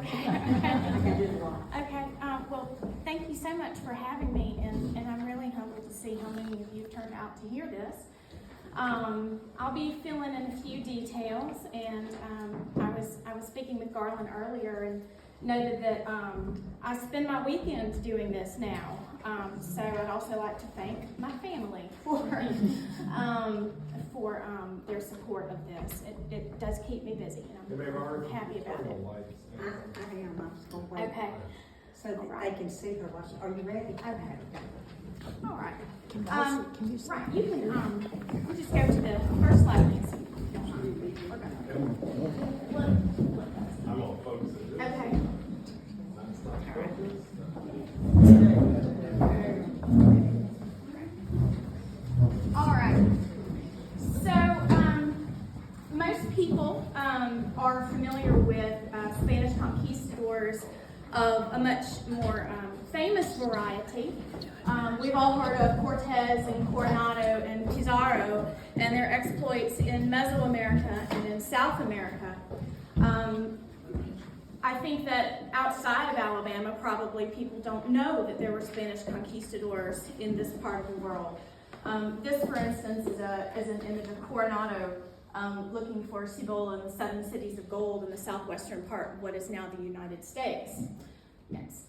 Okay. Okay. Well, thank you so much for having me, and I'm really humbled to see how many of you turned out to hear this. I'll be filling in a few details, and I was speaking with Garland earlier and noted that I spend my weekends doing this now. So I'd also like to thank my family for their support of this. It does keep me busy, and I'm happy about it. I am. I'm just going to wait. Okay. So that they can see her. Are you ready? Okay. All right. Can you see? Right. You can you just go to the first slide, Nancy. I'm gonna focus it. Okay. All right. So, most people are familiar with Spanish conquistadors of a much more famous variety. We've all heard of Cortez and Coronado and Pizarro and their exploits in Mesoamerica and in South America. I think that outside of Alabama, probably people don't know that there were Spanish conquistadors in this part of the world. This, for instance, is an image of Coronado looking for Cibola and the 7 cities of gold in the southwestern part of what is now the United States. Next.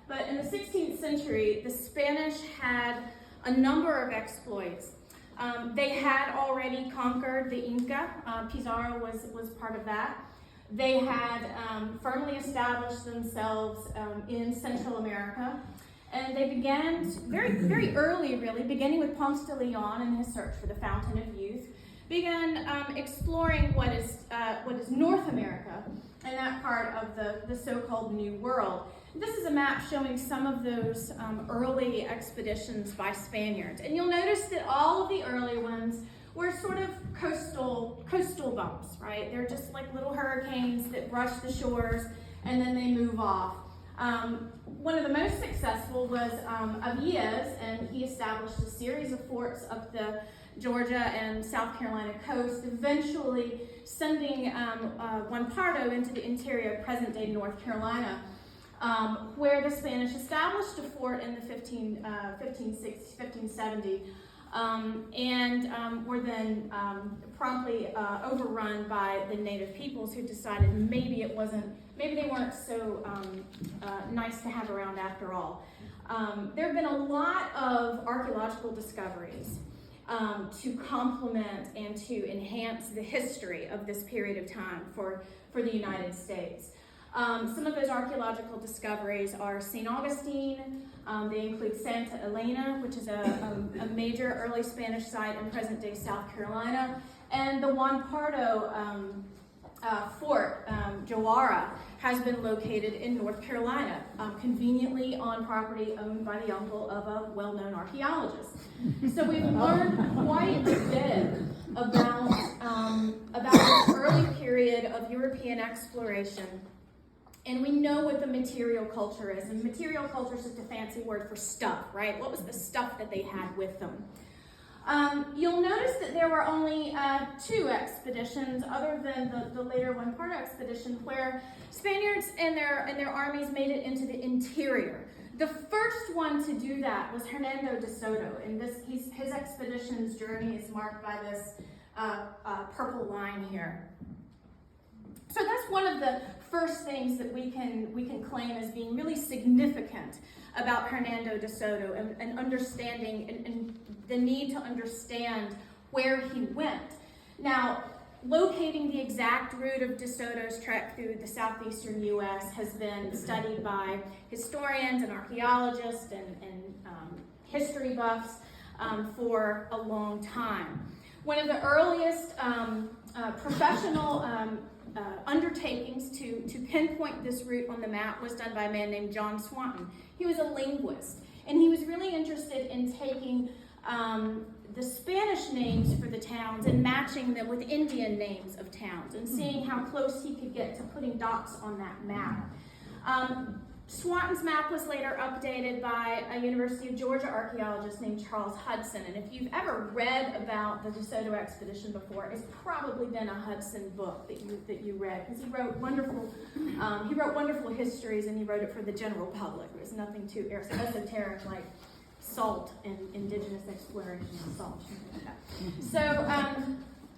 But in the 16th century, the Spanish had a number of exploits. They had already conquered the Inca. Pizarro was part of that. They had firmly established themselves in Central America. And they began very, very early, really, beginning with Ponce de Leon and his search for the Fountain of Youth, began exploring what is North America and that part of the so-called New World. This is a map showing some of those early expeditions by Spaniards. And you'll notice that all of the early ones were sort of coastal bumps, right? They're just like little hurricanes that brush the shores and then they move off. One of the most successful was Avilés, and he established a series of forts up the Georgia and South Carolina coast, eventually sending Juan Pardo into the interior of present-day North Carolina, where the Spanish established a fort in the 1570, and were then promptly overrun by the native peoples who decided maybe they weren't so nice to have around after all. There have been a lot of archaeological discoveries to complement and to enhance the history of this period of time for the United States. Some of those archaeological discoveries are St. Augustine. They include Santa Elena, which is a major early Spanish site in present-day South Carolina, and the Juan Pardo Fort, Jawara, has been located in North Carolina, conveniently on property owned by the uncle of a well-known archaeologist. So we've learned quite a bit about this early period of European exploration. And we know what the material culture is. And material culture is just a fancy word for stuff, right? What was the stuff that they had with them? You'll notice that there were only 2 expeditions, other than the later Juan Pardo expedition, where Spaniards and their armies made it into the interior. The first one to do that was Hernando de Soto, and his expedition's journey is marked by this purple line here. So that's one of the first things that we can claim as being really significant about Hernando de Soto, and understanding and the need to understand where he went. Now, locating the exact route of de Soto's trek through the southeastern U.S. has been studied by historians and archaeologists and history buffs for a long time. One of the earliest professional undertakings to pinpoint this route on the map was done by a man named John Swanton. He was a linguist, and he was really interested in taking the Spanish names for the towns and matching them with Indian names of towns and seeing how close he could get to putting dots on that map. Swanton's map was later updated by a University of Georgia archaeologist named Charles Hudson. And if you've ever read about the DeSoto expedition before, it's probably been a Hudson book that you read, because he wrote wonderful histories, and he wrote it for the general public. It was nothing too esoteric like salt and indigenous exploration of salt. Like that. So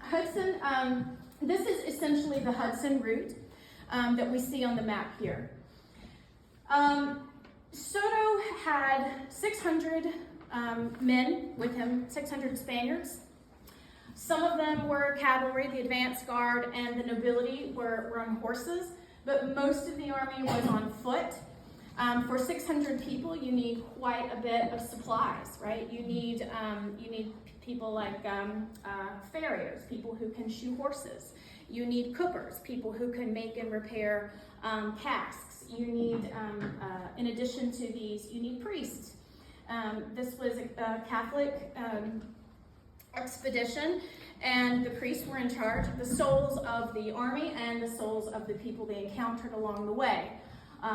Hudson, this is essentially the Hudson route that we see on the map here. Soto had 600 men with him, 600 Spaniards. Some of them were cavalry, the advance guard, and the nobility were on horses, but most of the army was on foot. For 600 people, you need quite a bit of supplies, right? You need people like farriers, people who can shoe horses. You need coopers, people who can make and repair casks. You need, in addition to these, you need priests. This was a Catholic expedition, and the priests were in charge of the souls of the army and the souls of the people they encountered along the way,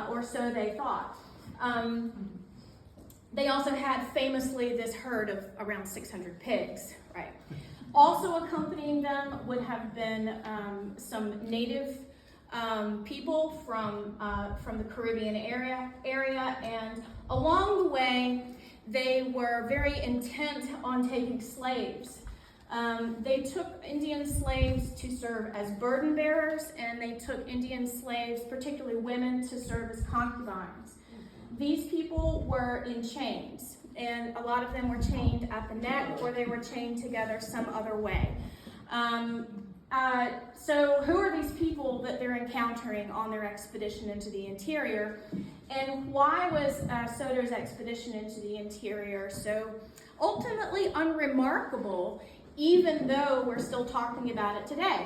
or so they thought. They also had famously this herd of around 600 pigs, right? Also accompanying them would have been some native people from the Caribbean area, and along the way, they were very intent on taking slaves. They took Indian slaves to serve as burden bearers, and they took Indian slaves, particularly women, to serve as concubines. These people were in chains, and a lot of them were chained at the neck, or they were chained together some other way. So who are these people that they're encountering on their expedition into the interior? And why was Soto's expedition into the interior so ultimately unremarkable, even though we're still talking about it today?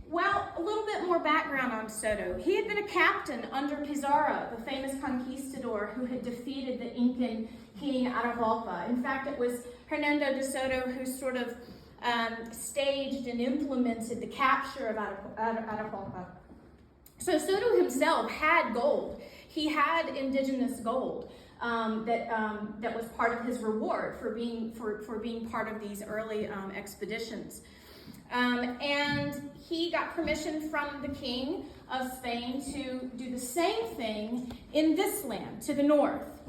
Well, a little bit more background on Soto. He had been a captain under Pizarro, the famous conquistador who had defeated the Incan king Atahualpa. In fact, it was Hernando de Soto who sort of staged and implemented the capture of Atahualpa. So Soto himself had gold. He had indigenous gold that was part of his reward for being part of these early expeditions. And he got permission from the king of Spain to do the same thing in this land to the north.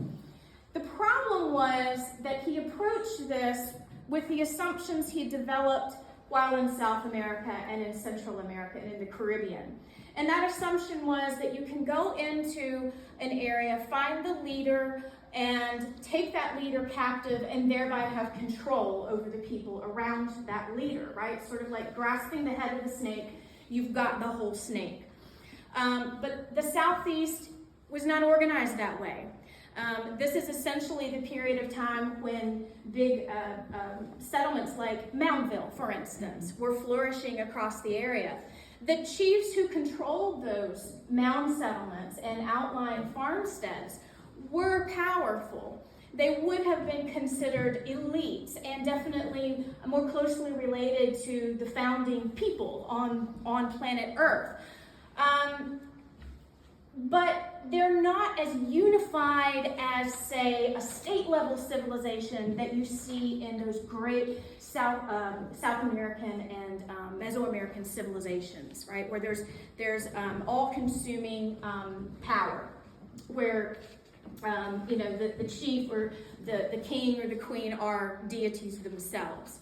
The problem was that he approached this with the assumptions he developed while in South America and in Central America and in the Caribbean. And that assumption was that you can go into an area, find the leader, and take that leader captive and thereby have control over the people around that leader, right? Sort of like grasping the head of the snake, you've got the whole snake. But the Southeast was not organized that way. This is essentially the period of time when big settlements like Moundville, for instance, were flourishing across the area. The chiefs who controlled those mound settlements and outlying farmsteads were powerful. They would have been considered elites and definitely more closely related to the founding people on planet Earth. But they're not as unified as, say, a state-level civilization that you see in those great South American and Mesoamerican civilizations, right? Where there's all-consuming power, where the chief or the king or the queen are deities themselves.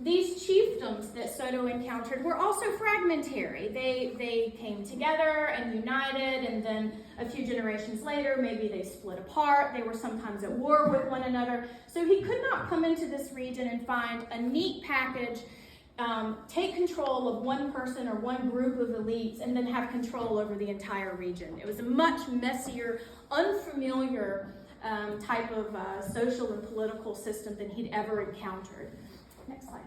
These chiefdoms that Soto encountered were also fragmentary. They came together and united, and then a few generations later, maybe they split apart. They were sometimes at war with one another. So he could not come into this region and find a neat package, take control of one person or one group of elites, and then have control over the entire region. It was a much messier, unfamiliar type of social and political system than he'd ever encountered. Next slide.